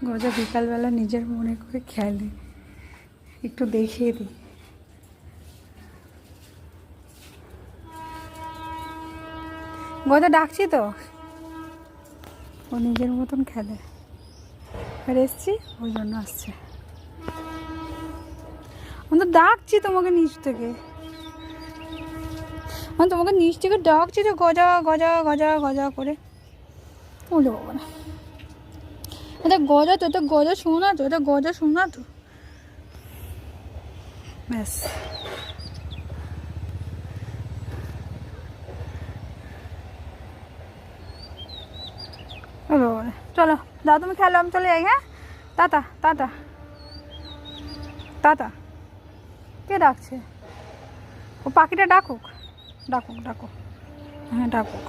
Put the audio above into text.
গজা বিকালবেলা নিজের মনে করে খেলে, একটু দেখিয়ে দিই। গজা ডাকছি তো, ও নিজের মতন খেলে। আর এসছি ওই জন্য আসছে। আমি তো ডাকছি তোমাকে নিচ থেকে, আমি তোমাকে নিচ থেকে ডাকছি তো, গজা গজা গজা গজা করে। ওলে বাবা না, এটা গজা তো, এটা গজা শোনা তো, এটা গজা শোনা তো। ব্যাস ওলে বাবা, চলো দাও তুমি খেলো, আমি চলে যাই। হ্যাঁ, টাটা টাটা টাটা। কে ডাকছে? ও পাখিটা ডাকুক, ডাকুক ডাকুক, হ্যাঁ ডাকুক।